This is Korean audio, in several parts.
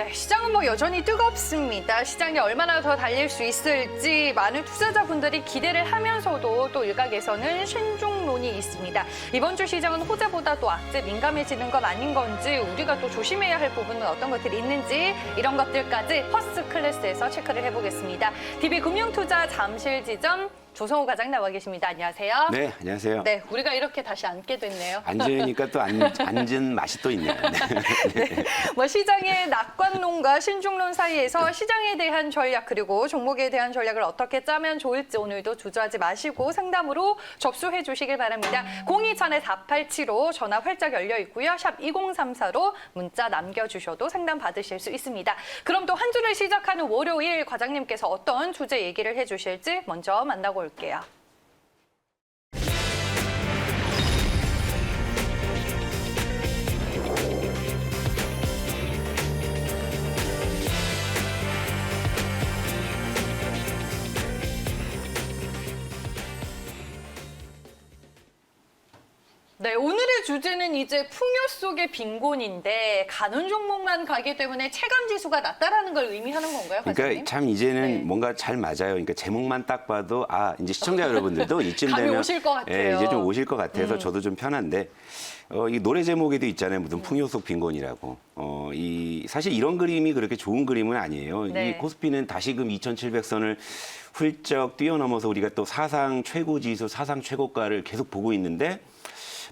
네, 시장은 여전히 뜨겁습니다. 시장이 얼마나 더 달릴 수 있을지 많은 투자자분들이 기대를 하면서도 또 일각에서는 신중론이 있습니다. 이번 주 시장은 호재보다 또 악재 민감해지는 건 아닌 건지 우리가 또 조심해야 할 부분은 어떤 것들이 있는지 이런 것들까지 퍼스트 클래스에서 체크를 해보겠습니다. DB금융투자 잠실지점 조성호 과장 나와 계십니다. 안녕하세요. 네, 안녕하세요. 네, 우리가 이렇게 다시 앉게 됐네요. 앉으니까 또 앉은 맛이 또 있네요. 네. 네, 시장의 낙관론과 신중론 사이에서 시장에 대한 전략 그리고 종목에 대한 전략을 어떻게 짜면 좋을지 오늘도 주저하지 마시고 상담으로 접수해 주시길 바랍니다. 02-487-45 전화 활짝 열려 있고요. 샵 2034로 문자 남겨주셔도 상담 받으실 수 있습니다. 그럼 또 한 주를 시작하는 월요일 과장님께서 어떤 주제 얘기를 해주실지 먼저 만나고 올게요. 네, 오늘의 주제는 이제 풍요 속의 빈곤인데 가는 종목만 가기 때문에 체감 지수가 낮다라는 걸 의미하는 건가요, 과장님? 그러니까 참 이제는 네. 뭔가 잘 맞아요. 그러니까 제목만 딱 봐도 이제 시청자 여러분들도 이쯤 감이 되면 오실 것 같아요. 예, 이제 좀 오실 것 같아서 저도 좀 편한데 이 노래 제목에도 있잖아요. 무슨 풍요 속 빈곤이라고. 사실 이런 그림이 그렇게 좋은 그림은 아니에요. 네. 이 코스피는 다시금 2,700선을 훌쩍 뛰어넘어서 우리가 또 사상 최고 지수, 사상 최고가를 계속 보고 있는데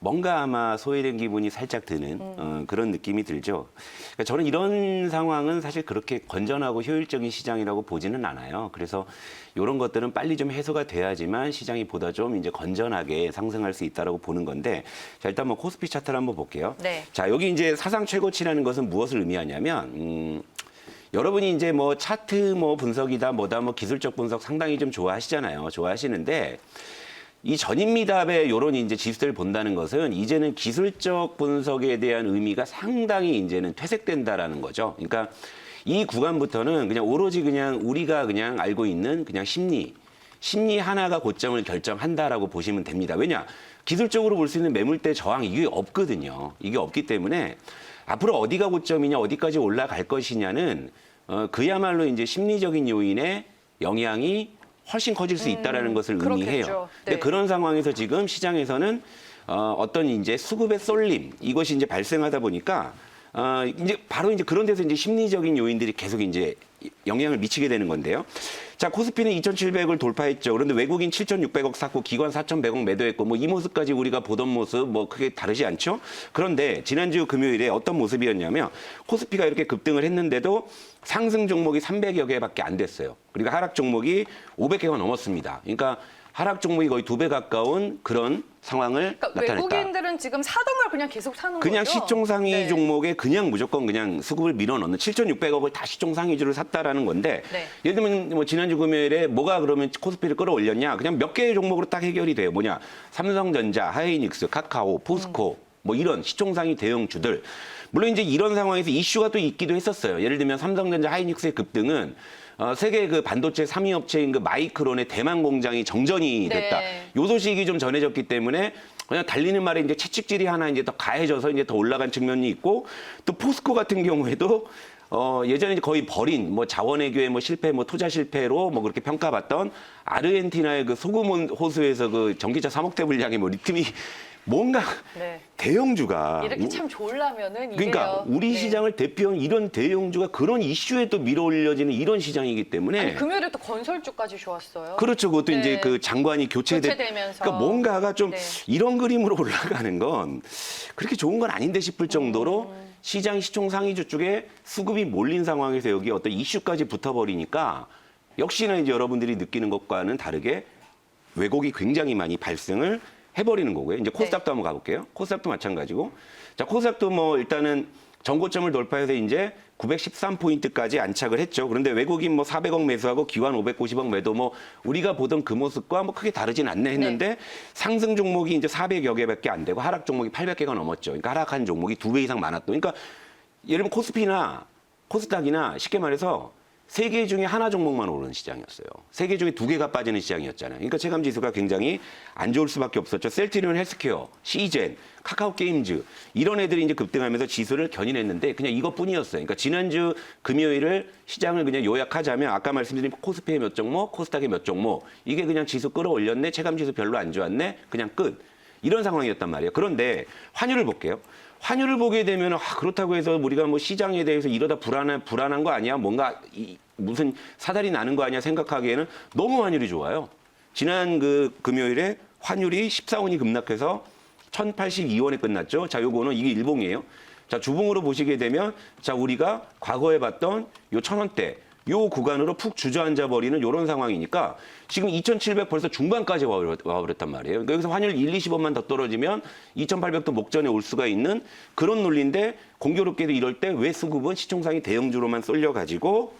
뭔가 아마 소외된 기분이 살짝 드는 그런 느낌이 들죠. 그러니까 저는 이런 상황은 사실 그렇게 건전하고 효율적인 시장이라고 보지는 않아요. 그래서 이런 것들은 빨리 좀 해소가 돼야지만 시장이 보다 좀 이제 건전하게 상승할 수 있다라고 보는 건데, 자, 일단 코스피 차트를 한번 볼게요. 네. 자, 여기 이제 사상 최고치라는 것은 무엇을 의미하냐면, 여러분이 이제 차트 분석이다 뭐다 기술적 분석 상당히 좀 좋아하시잖아요. 좋아하시는데, 이 전인미답의 이런 이제 지수들을 본다는 것은 이제는 기술적 분석에 대한 의미가 상당히 이제는 퇴색된다라는 거죠. 그러니까 이 구간부터는 그냥 오로지 그냥 우리가 그냥 알고 있는 그냥 심리 하나가 고점을 결정한다라고 보시면 됩니다. 왜냐? 기술적으로 볼 수 있는 매물대 저항 이게 없거든요. 이게 없기 때문에 앞으로 어디가 고점이냐, 어디까지 올라갈 것이냐는 그야말로 이제 심리적인 요인의 영향이 훨씬 커질 수 있다라는 것을 의미해요. 그렇겠죠. 근데 네. 그런 상황에서 지금 시장에서는 어떤 이제 수급의 쏠림 이것이 이제 발생하다 보니까 이제 바로 이제 그런 데서 이제 심리적인 요인들이 계속 이제 영향을 미치게 되는 건데요. 자, 코스피는 2,700을 돌파했죠. 그런데 외국인 7,600억 샀고 기관 4,100억 매도했고 이 모습까지 우리가 보던 모습 크게 다르지 않죠? 그런데 지난주 금요일에 어떤 모습이었냐면 코스피가 이렇게 급등을 했는데도 상승 종목이 300여 개밖에 안 됐어요. 그리고 하락 종목이 500개가 넘었습니다. 그러니까 하락 종목이 거의 2배 가까운 그런 상황을 그러니까 나타냈다. 외국인들은 지금 사던 걸 그냥 계속 사는 그냥 거죠? 시총상위 네. 종목에 그냥 무조건 그냥 수급을 밀어넣는 7,600억을 다 시총상위주를 샀다라는 건데 네. 예를 들면 지난주 금요일에 뭐가 그러면 코스피를 끌어올렸냐? 그냥 몇 개의 종목으로 딱 해결이 돼요. 뭐냐? 삼성전자, 하이닉스, 카카오, 포스코 이런 시총상위 대형주들. 물론 이제 이런 상황에서 이슈가 또 있기도 했었어요. 예를 들면 삼성전자, 하이닉스의 급등은 세계 그 반도체 3위 업체인 그 마이크론의 대만 공장이 정전이 됐다. 네. 요 소식이 좀 전해졌기 때문에 그냥 달리는 말에 이제 채찍질이 하나 이제 더 가해져서 이제 더 올라간 측면이 있고 또 포스코 같은 경우에도 예전에 거의 버린 자원외교의 실패, 투자 실패로 그렇게 평가받던 아르헨티나의 그 소금 호수에서 그 전기차 3억 대 분량의 리튬이 뭔가 네. 대형주가 이렇게 참 좋으려면은 그러니까 이래요. 우리 네. 시장을 대표하는 이런 대형주가 그런 이슈에 또 밀어올려지는 이런 시장이기 때문에 아니, 금요일에 또 건설주까지 좋았어요. 그렇죠. 그것도 네. 이제 그 장관이 교체되면서. 그러니까 뭔가가 좀 네. 이런 그림으로 올라가는 건 그렇게 좋은 건 아닌데 싶을 정도로 시장 시총 상위주 쪽에 수급이 몰린 상황에서 여기 어떤 이슈까지 붙어버리니까 역시나 이제 여러분들이 느끼는 것과는 다르게 왜곡이 굉장히 많이 발생을 해버리는 거고요. 이제 코스닥도 한번 가볼게요. 코스닥도 마찬가지고. 자, 코스닥도 일단은 전고점을 돌파해서 이제 913포인트까지 안착을 했죠. 그런데 외국인 400억 매수하고 기관 590억 매도 우리가 보던 그 모습과 크게 다르진 않네 했는데 상승 종목이 이제 400여 개밖에 안 되고 하락 종목이 800개가 넘었죠. 그러니까 하락한 종목이 2배 이상 많았던. 그러니까 예를 들면 코스피나 코스닥이나 쉽게 말해서 세 개 중에 하나 종목만 오르는 시장이었어요. 세 개 중에 두 개가 빠지는 시장이었잖아요. 그러니까 체감 지수가 굉장히 안 좋을 수밖에 없었죠. 셀트리온 헬스케어, 시젠, 카카오 게임즈 이런 애들이 이제 급등하면서 지수를 견인했는데 그냥 이것뿐이었어요. 그러니까 지난주 금요일을 시장을 그냥 요약하자면 아까 말씀드린 코스피의 몇 종목, 코스닥의 몇 종목 이게 그냥 지수 끌어올렸네, 체감 지수 별로 안 좋았네, 그냥 끝. 이런 상황이었단 말이에요. 그런데 환율을 볼게요. 환율을 보게 되면 그렇다고 해서 우리가 뭐 시장에 대해서 이러다 불안한 거 아니야? 뭔가 무슨 사달이 나는 거 아니야? 생각하기에는 너무 환율이 좋아요. 지난 그 금요일에 환율이 14원이 급락해서 1,082원에 끝났죠. 자, 요거는 이게 일봉이에요. 자, 주봉으로 보시게 되면 자, 우리가 과거에 봤던 요 1,000원대 요 구간으로 푹 주저앉아 버리는 이런 상황이니까 지금 2,700 벌써 중반까지 와버렸단 말이에요. 그러니까 여기서 환율 1, 20원만 더 떨어지면 2,800도 목전에 올 수가 있는 그런 논리인데 공교롭게도 이럴 때 왜 수급은 시총상이 대형주로만 쏠려가지고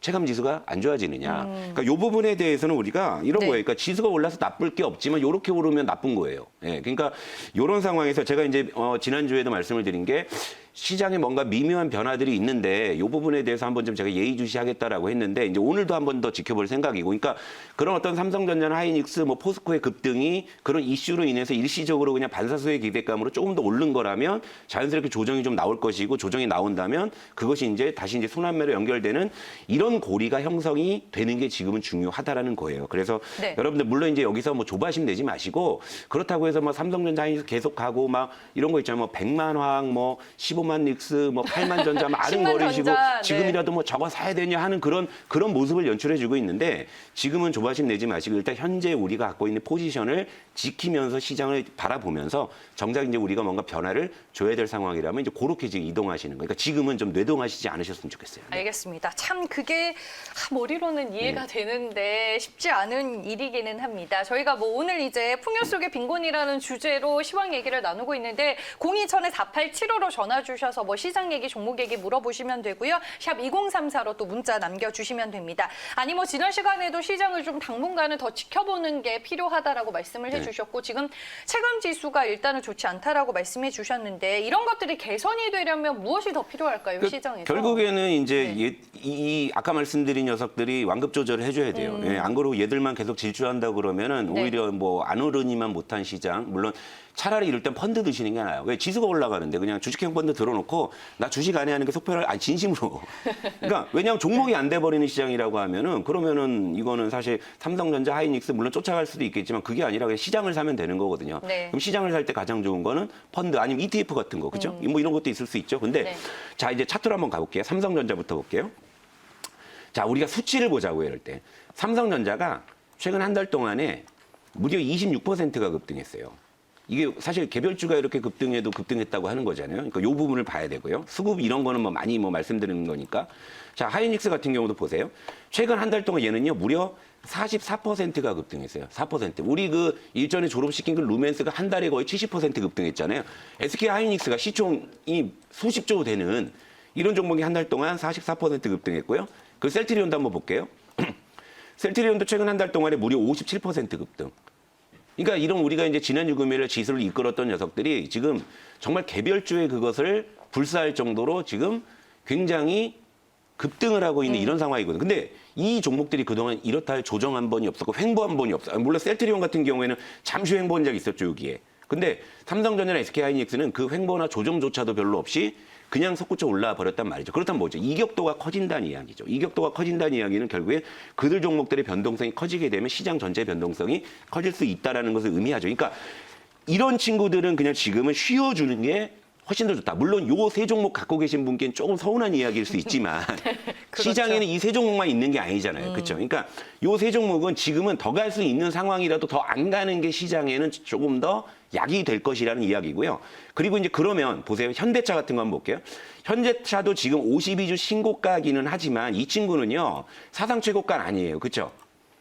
체감 지수가 안 좋아지느냐. 그러니까 이 부분에 대해서는 우리가 이런 거예요. 그러니까 지수가 올라서 나쁠 게 없지만 이렇게 오르면 나쁜 거예요. 예, 그러니까 이런 상황에서 제가 이제 지난주에도 말씀을 드린 게 시장에 뭔가 미묘한 변화들이 있는데 이 부분에 대해서 한번 좀 제가 예의주시하겠다라고 했는데 이제 오늘도 한번 더 지켜볼 생각이고, 그러니까 그런 어떤 삼성전자나 하이닉스, 뭐 포스코의 급등이 그런 이슈로 인해서 일시적으로 그냥 반사수의 기대감으로 조금 더 오른 거라면 자연스럽게 조정이 좀 나올 것이고, 조정이 나온다면 그것이 이제 다시 이제 순환매로 연결되는 이런 고리가 형성이 되는 게 지금은 중요하다라는 거예요. 그래서 네. 여러분들 물론 이제 여기서 뭐 조바심 내지 마시고 그렇다고 해서 뭐 삼성전자 하이닉스 계속 가고 막 이런 거 있잖아요. 뭐 100만 화학, 뭐 15만 닉스, 뭐 8만 전자 막 10만 아른거리시고 전자, 지금이라도 뭐 저거 사야 되냐 하는 그런 모습을 연출해주고 있는데 지금은 조바심 내지 마시고 일단 현재 우리가 갖고 있는 포지션을 지키면서 시장을 바라보면서 정작 이제 우리가 뭔가 변화를 줘야 될 상황이라면 이제 그렇게 지금 이동하시는 거예요. 그러니까 지금은 좀 뇌동하시지 않으셨으면 좋겠어요. 네. 알겠습니다. 참 그게 머리로는 이해가 되는데 쉽지 않은 일이기는 합니다. 저희가 뭐 오늘 이제 풍요 속의 빈곤이라는 주제로 시황 얘기를 나누고 있는데 027-4875로 전화 주셔서 뭐 시장 얘기, 종목 얘기 물어보시면 되고요. 샵 2034로 또 문자 남겨주시면 됩니다. 아니 뭐 지난 시간에도 시장을 좀 당분간은 더 지켜보는 게 필요하다라고 말씀을 해주셨고 지금 체감 지수가 일단은 좋지 않다라고 말씀해 주셨는데 이런 것들이 개선이 되려면 무엇이 더 필요할까요, 시장에서? 결국에는 이제 이 아까 말씀드린 녀석들이 완급 조절을 해줘야 돼요. 예, 안 그러고 얘들만 계속 질주한다 그러면은 네. 오히려 뭐 안 오르니만 못한 시장, 물론 차라리 이럴 땐 펀드 드시는 게 나아요. 왜 지수가 올라가는데 그냥 주식형 펀드 들어놓고 나 주식 안 해 하는 게 속편을 진심으로. 그러니까 왜냐하면 종목이 안 돼버리는 시장이라고 하면은 그러면은 이거는 사실 삼성전자, 하이닉스 물론 쫓아갈 수도 있겠지만 그게 아니라 그냥 시장을 사면 되는 거거든요. 네. 그럼 시장을 살 때 가장 좋은 거는 펀드 아니면 ETF 같은 거, 그죠? 뭐 이런 것도 있을 수 있죠. 근데 네. 자 이제 차트로 한번 가볼게요. 삼성전자부터 볼게요. 자 우리가 수치를 보자고요. 이럴 때 삼성전자가 최근 한 달 동안에 무려 26%가 급등했어요. 이게 사실 개별주가 이렇게 급등해도 급등했다고 하는 거잖아요. 그러니까 이 부분을 봐야 되고요. 수급 이런 거는 뭐 많이 뭐 말씀드리는 거니까. 자, 하이닉스 같은 경우도 보세요. 최근 한 달 동안 얘는요, 무려 44%가 급등했어요. 4%. 우리 그 일전에 졸업시킨 그 루멘스가 한 달에 거의 70% 급등했잖아요. SK 하이닉스가 시총이 수십조 되는 이런 종목이 한 달 동안 44% 급등했고요. 그 셀트리온도 한번 볼게요. 셀트리온도 최근 한 달 동안에 무려 57% 급등. 그러니까 이런 우리가 이제 지난주 금요일에 지수를 이끌었던 녀석들이 지금 정말 개별주의 그것을 불사할 정도로 지금 굉장히 급등을 하고 있는 이런 상황이거든요. 근데 이 종목들이 그동안 이렇다 할 조정 한 번이 없었고 횡보 한 번이 없어요. 물론 셀트리온 같은 경우에는 잠시 횡보한 적이 있었죠, 여기에. 근데 삼성전자나 SK하이닉스는 그 횡보나 조정조차도 별로 없이 그냥 솟구쳐 올라와 버렸단 말이죠. 그렇다면 뭐죠? 이격도가 커진다는 이야기죠. 이격도가 커진다는 이야기는 결국에 그들 종목들의 변동성이 커지게 되면 시장 전체 변동성이 커질 수 있다는 것을 의미하죠. 그러니까 이런 친구들은 그냥 지금은 쉬어주는 게 훨씬 더 좋다. 물론 요 세 종목 갖고 계신 분께는 조금 서운한 이야기일 수 있지만 그렇죠. 시장에는 이 세 종목만 있는 게 아니잖아요. 그렇죠? 그러니까 요 세 종목은 지금은 더 갈 수 있는 상황이라도 더 안 가는 게 시장에는 조금 더 약이 될 것이라는 이야기고요. 그리고 이제 그러면 보세요. 현대차 같은 거 한번 볼게요. 현대차도 지금 52주 신고가기는 하지만 이 친구는요. 사상 최고가는 아니에요. 그렇죠?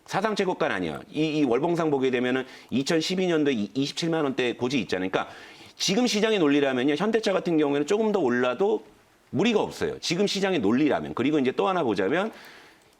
사상 최고가는 아니에요. 이 월봉상 보게 되면은 2012년도에 27만 원대 고지 있잖아요. 그러니까 지금 시장의 논리라면요. 현대차 같은 경우에는 조금 더 올라도 무리가 없어요. 지금 시장의 논리라면. 그리고 이제 또 하나 보자면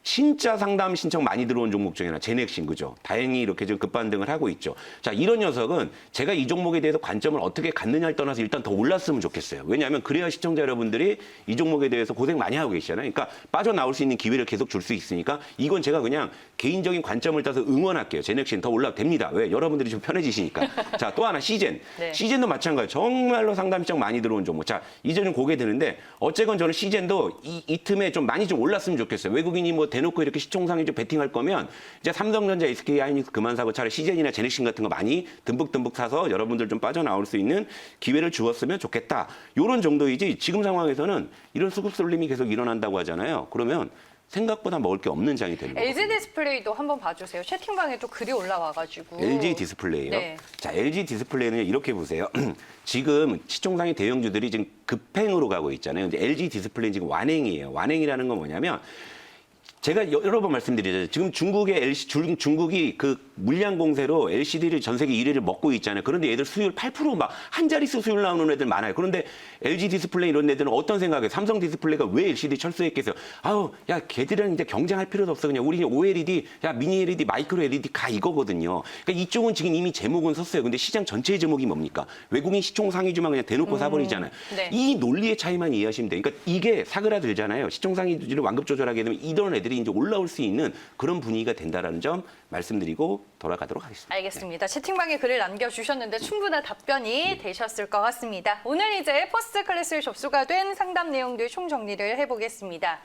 진짜 상담 신청 많이 들어온 종목 중에 하나 제넥신 그죠? 다행히 이렇게 좀 급반등을 하고 있죠. 자, 이런 녀석은 제가 이 종목에 대해서 관점을 어떻게 갖느냐를 떠나서 일단 더 올랐으면 좋겠어요. 왜냐하면 그래야 시청자 여러분들이 이 종목에 대해서 고생 많이 하고 계시잖아요. 그러니까 빠져나올 수 있는 기회를 계속 줄 수 있으니까 이건 제가 그냥 개인적인 관점을 따서 응원할게요. 제넥신 더 올라도 됩니다. 왜? 여러분들이 좀 편해지시니까. 자, 또 하나 시젠. 네. 시젠도 마찬가지. 정말로 상담 신청 많이 들어온 종목. 자, 이제는 고개 드는데 어쨌건 저는 시젠도 이 틈에 좀 많이 좀 올랐으면 좋겠어요. 외국인이 뭐 대놓고 이렇게 시총상에 좀 베팅할 거면 이제 삼성전자, SK 하이닉스 그만 사고 차라리 시젠이나 제넥신 같은 거 많이 듬뿍듬뿍 사서 여러분들 좀 빠져나올 수 있는 기회를 주었으면 좋겠다. 요런 정도이지 지금 상황에서는 이런 수급 쏠림이 계속 일어난다고 하잖아요. 그러면 생각보다 먹을 게 없는 장이 되는 거예요. LG 디스플레이도 한번 봐주세요. 채팅방에 또 글이 올라와가지고. LG 디스플레이요. 네. 자, LG 디스플레이는 이렇게 보세요. 지금 시총상의 대형주들이 지금 급행으로 가고 있잖아요. 근데 LG 디스플레이는 지금 완행이에요. 완행이라는 건 뭐냐면 제가 여러 번 말씀드리죠. 지금 중국이 그 물량 공세로 LCD를 전 세계 1위를 먹고 있잖아요. 그런데 얘들 수율 8% 막 한 자릿수 수율 나오는 애들 많아요. 그런데 LG 디스플레이 이런 애들은 어떤 생각이에요? 삼성 디스플레이가 왜 LCD 철수했겠어요? 아우, 야, 걔들이랑 이제 경쟁할 필요도 없어. 그냥 우리 OLED, 야, 미니 LED, 마이크로 LED 가 이거거든요. 그러니까 이쪽은 지금 이미 제목은 섰어요. 근데 시장 전체의 제목이 뭡니까? 외국인 시총 상위주만 그냥 대놓고 사버리잖아요. 네. 이 논리의 차이만 이해하시면 돼요. 그러니까 이게 사그라들잖아요. 시총 상위주를 완급 조절하게 되면 이런 애들이 이제 올라올 수 있는 그런 분위기가 된다라는 점 말씀드리고 돌아가도록 하겠습니다. 알겠습니다. 채팅방에 글을 남겨주셨는데 충분한 답변이 되셨을 것 같습니다. 오늘 이제 퍼스트 클래스에 접수가 된 상담 내용들 총정리를 해보겠습니다.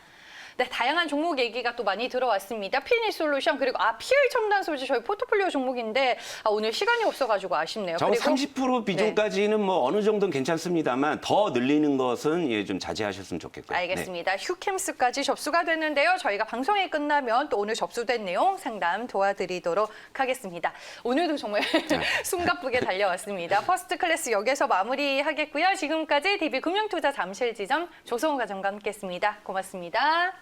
네, 다양한 종목 얘기가 또 많이 들어왔습니다. P&E 솔루션 그리고 PL 첨단 소재 저희 포트폴리오 종목인데 오늘 시간이 없어가지고 아쉽네요. 저 30% 비중까지는 뭐 어느 정도는 괜찮습니다만 더 늘리는 것은 예, 좀 자제하셨으면 좋겠고요. 알겠습니다. 휴캠스까지 접수가 됐는데요. 저희가 방송이 끝나면 또 오늘 접수된 내용 상담 도와드리도록 하겠습니다. 오늘도 정말 숨가쁘게 달려왔습니다. 퍼스트 클래스 여기서 마무리하겠고요. 지금까지 DB금융투자 잠실지점 조성호 과장과 함께했습니다. 고맙습니다.